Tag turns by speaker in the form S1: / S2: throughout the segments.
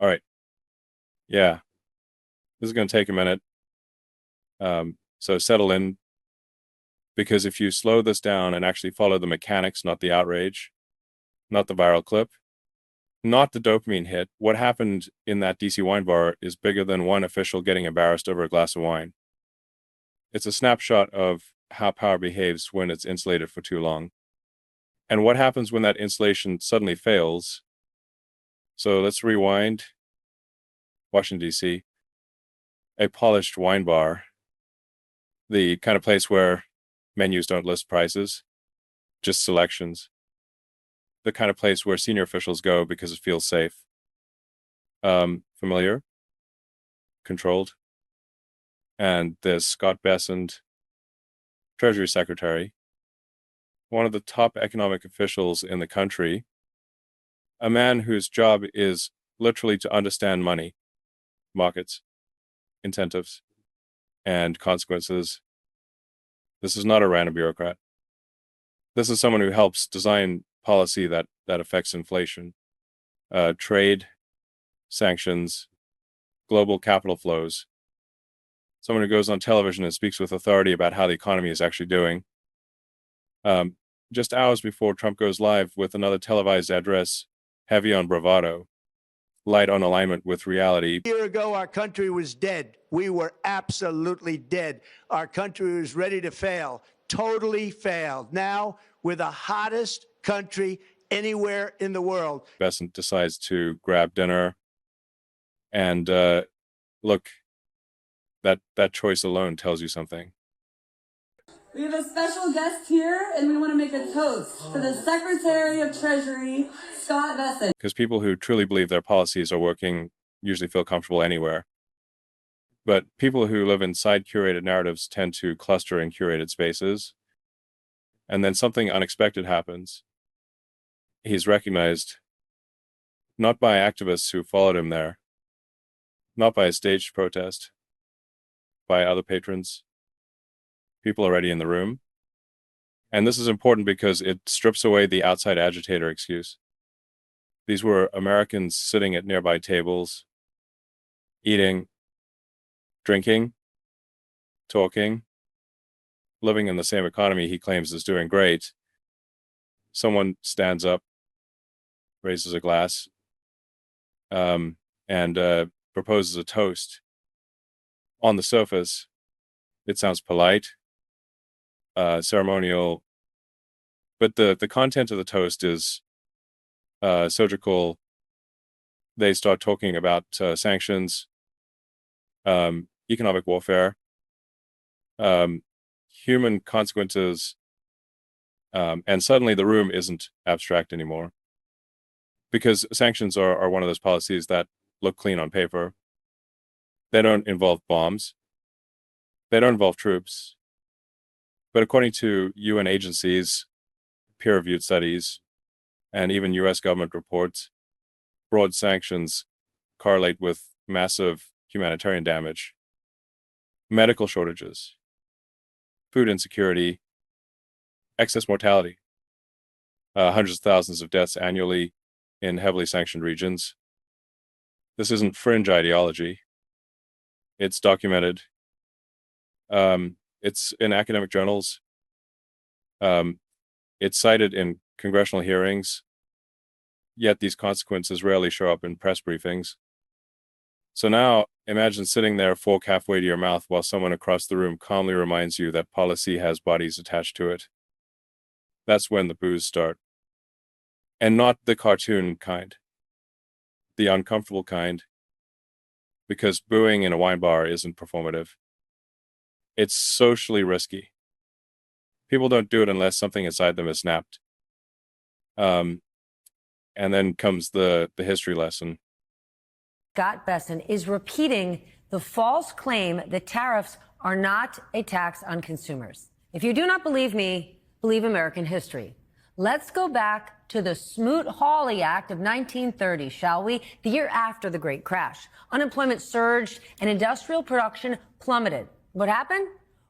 S1: All right. Yeah, this is going to take a minute. So settle in, because if you slow this down and actually follow the mechanics, not the outrage, not the viral clip, not the dopamine hit, what happened in that DC wine bar is bigger than one official getting embarrassed over a glass of wine. It's a snapshot of how power behaves when it's insulated for too long. And what happens when that insulation suddenly fails? So let's rewind. Washington, D.C., a polished wine bar, the kind of place where menus don't list prices, just selections, the kind of place where senior officials go because it feels safe. Familiar, controlled. And there's Scott Bessent, Treasury Secretary, one of the top economic officials in the country, a man whose job is literally to understand money, markets, incentives, and consequences. This is not a random bureaucrat. This is someone who helps design policy that affects inflation, trade, sanctions, global capital flows. Someone who goes on television and speaks with authority about how the economy is actually doing. Just hours before Trump goes live with another televised address heavy on bravado, light on alignment with reality.
S2: A year ago, our country was dead. We were absolutely dead. Our country was ready to fail, totally failed. Now, we're the hottest country anywhere in the world.
S1: Bessent decides to grab dinner, and look, that choice alone tells you something.
S3: We have a special guest here, and we want to make a toast for the Secretary of Treasury, Scott Bessent.
S1: Because people who truly believe their policies are working usually feel comfortable anywhere. But people who live inside curated narratives tend to cluster in curated spaces. And then something unexpected happens. He's recognized not by activists who followed him there, not by a staged protest, by other patrons, people already in the room. And this is important because it strips away the outside agitator excuse. These were Americans sitting at nearby tables, eating, drinking, talking, living in the same economy he claims is doing great. Someone stands up, raises a glass, and proposes a toast. On the surface, it sounds polite, ceremonial, but the content of the toast is surgical. They start talking about sanctions, economic warfare, human consequences, and suddenly the room isn't abstract anymore. Because sanctions are one of those policies that look clean on paper. They don't involve bombs. They don't involve troops. But according to UN agencies, peer-reviewed studies, and even US government reports, broad sanctions correlate with massive humanitarian damage, medical shortages, food insecurity, excess mortality, hundreds of thousands of deaths annually in heavily sanctioned regions. This isn't fringe ideology. It's documented. It's in academic journals. It's cited in congressional hearings, yet these consequences rarely show up in press briefings. So now imagine sitting there, fork halfway to your mouth, while someone across the room calmly reminds you that policy has bodies attached to it. That's when the boos start. And not the cartoon kind, the uncomfortable kind, because booing in a wine bar isn't performative. It's socially risky. People don't do it unless something inside them is snapped. And then comes the history lesson.
S4: Scott Bessent is repeating the false claim that tariffs are not a tax on consumers. If you do not believe me, believe American history. Let's go back to the Smoot-Hawley Act of 1930, shall we? The year after the Great Crash. Unemployment surged and industrial production plummeted. What happened?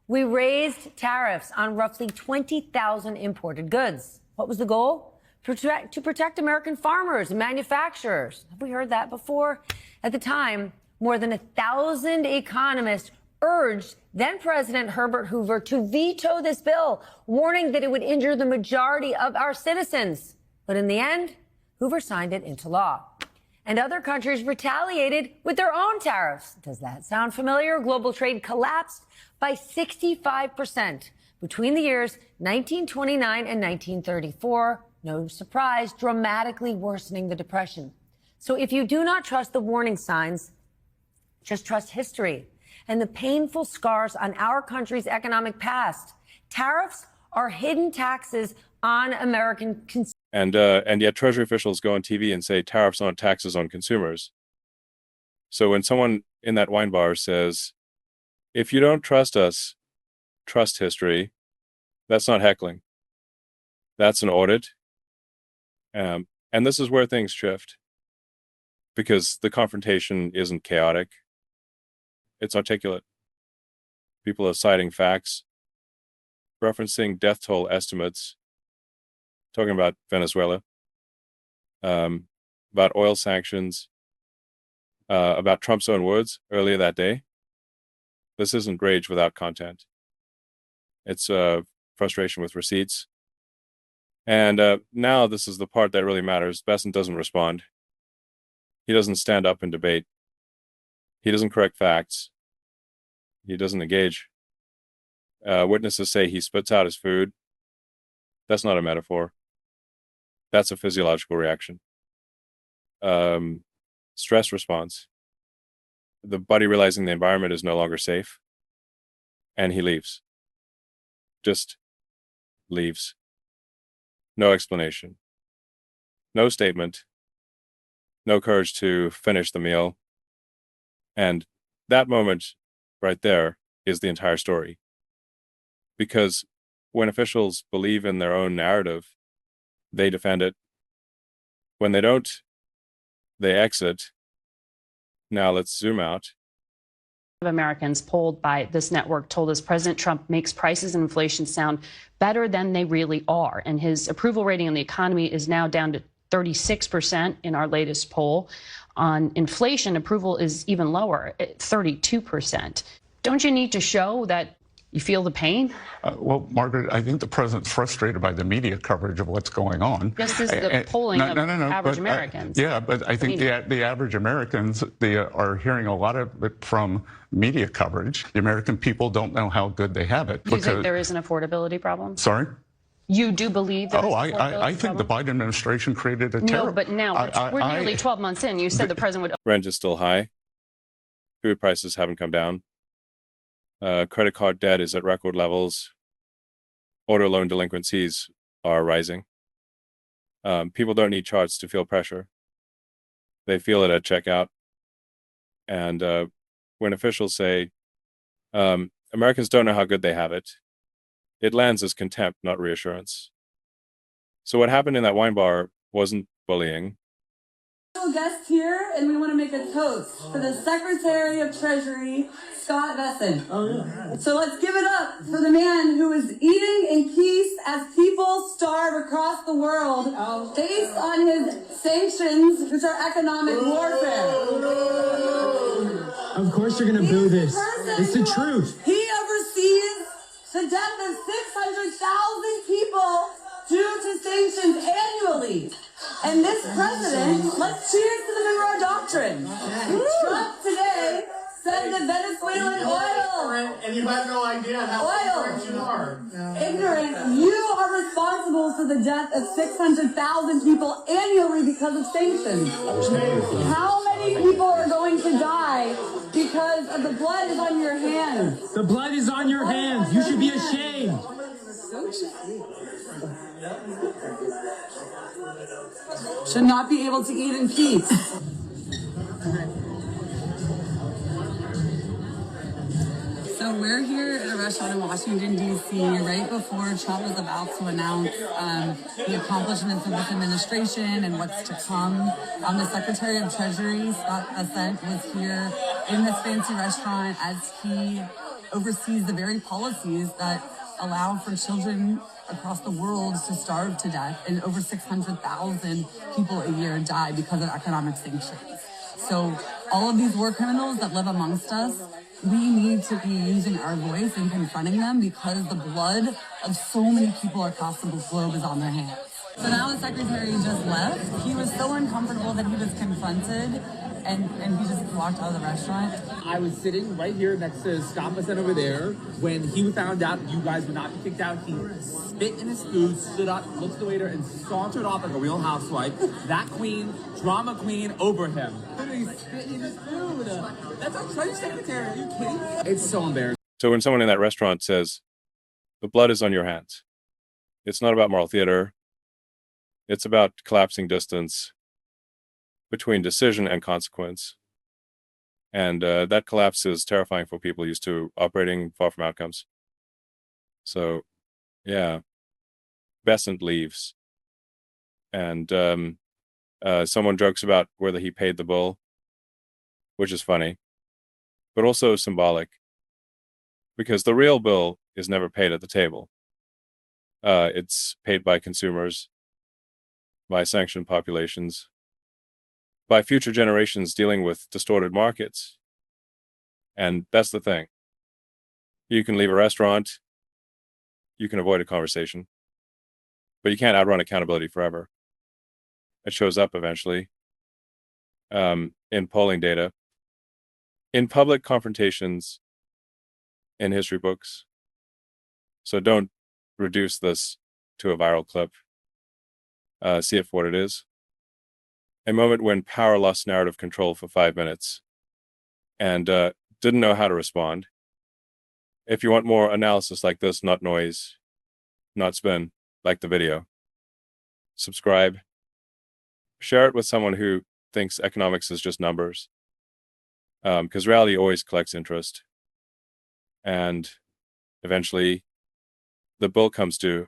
S4: We raised tariffs on roughly 20,000 imported goods. What was the goal? to protect American farmers and manufacturers. Have we heard that before? At the time, more than 1,000 economists urged then-President Herbert Hoover to veto this bill, warning that it would injure the majority of our citizens. But in the end, Hoover signed it into law. And other countries retaliated with their own tariffs. Does that sound familiar? Global trade collapsed by 65% between the years 1929 and 1934. No surprise, dramatically worsening the Depression. So if you do not trust the warning signs, just trust history and the painful scars on our country's economic past. Tariffs are hidden taxes on American consumers.
S1: And yet Treasury officials go on TV and say tariffs aren't taxes on consumers. So when someone in that wine bar says, if you don't trust us, trust history, that's not heckling. That's an audit. And this is where things shift, because the confrontation isn't chaotic. It's articulate. People are citing facts, referencing death toll estimates, talking about Venezuela, about oil sanctions, about Trump's own words earlier that day. This isn't rage without content. It's frustration with receipts. And now this is the part that really matters. Besson doesn't respond. He doesn't stand up and debate. He doesn't correct facts. He doesn't engage. Witnesses say he spits out his food. That's not a metaphor. That's a physiological reaction. Stress response. The body realizing the environment is no longer safe. And he leaves. Just leaves. No explanation. No statement. No courage to finish the meal. And that moment right there is the entire story. Because when officials believe in their own narrative, they defend it. When they don't, they exit. Now let's zoom out.
S5: Americans polled by this network told us President Trump makes prices and inflation sound better than they really are. And his approval rating on the economy is now down to 36% in our latest poll. On inflation, approval is even lower, at 32%. Don't you need to show that you feel the pain?
S6: Well, Margaret, I think the president's frustrated by the media coverage of what's going on.
S5: Just as the polling of average Americans.
S6: Yeah, but I think the average Americans, they are hearing a lot of it from media coverage. The American people don't know how good they have it.
S5: Do you think there is an affordability problem?
S6: Sorry?
S5: You do believe that?
S6: Oh, I think the Biden administration created a terrible...
S5: No, but now we're nearly 12 months in. You said the president would...
S1: Rent is still high. Food prices haven't come down. Credit card debt is at record levels. Auto loan delinquencies are rising. People don't need charts to feel pressure. They feel it at checkout. And when officials say, Americans don't know how good they have it, it lands as contempt, not reassurance. So what happened in that wine bar wasn't bullying.
S3: Guest here, and we want to make a toast for the Secretary of Treasury, Scott Besson. So let's give it up for the man who is eating in peace as people starve across the world based on his sanctions, which are economic warfare.
S7: Of course you're going to boo this. It's the truth.
S3: He oversees the death of 600,000 people due to sanctions annually. And this president, let's cheers to the Monroe Doctrine. Trump today said that Venezuelan oil.
S8: And you have no idea how ignorant you are.
S3: Ignorant. You are responsible for the death of 600,000 people annually because of sanctions. How many people are going to die because of the blood is on your hands?
S7: The blood is on your hands. You should be ashamed.
S3: Should not be able to eat in peace. So we're here at a restaurant in Washington, D.C., right before Trump was about to announce the accomplishments of this administration and what's to come. The Secretary of Treasury, Scott Besson, was here in this fancy restaurant as he oversees the very policies that allow for children across the world to starve to death, and over 600,000 people a year die because of economic sanctions. So all of these war criminals that live amongst us, we need to be using our voice and confronting them because the blood of so many people across the globe is on their hands. So now the secretary just left. He was so uncomfortable that he was confronted and he just walked out of the restaurant.
S9: I was sitting right here next to Scott Bassett over there. When he found out you guys would not be kicked out, he spit in his food, stood up, looked at the waiter, and sauntered off like a real housewife. That queen, drama queen, over him. Literally spit in his food. That's our Treasury Secretary. Are you kidding me? It's so embarrassing.
S1: So when someone in that restaurant says, the blood is on your hands, it's not about moral theater. It's about collapsing distance between decision and consequence. And that collapse is terrifying for people used to operating far from outcomes. So, yeah, Besant leaves. And someone jokes about whether he paid the bill, which is funny, but also symbolic. Because the real bill is never paid at the table. It's paid by consumers, by sanctioned populations, by future generations dealing with distorted markets. And that's the thing. You can leave a restaurant, you can avoid a conversation, but you can't outrun accountability forever. It shows up eventually in polling data, in public confrontations, in history books. So don't reduce this to a viral clip. See it for what it is. A moment when power lost narrative control for 5 minutes and didn't know how to respond. If you want more analysis like this, not noise, not spin, like the video. Subscribe. Share it with someone who thinks economics is just numbers. Because reality always collects interest. And eventually, the bill comes due.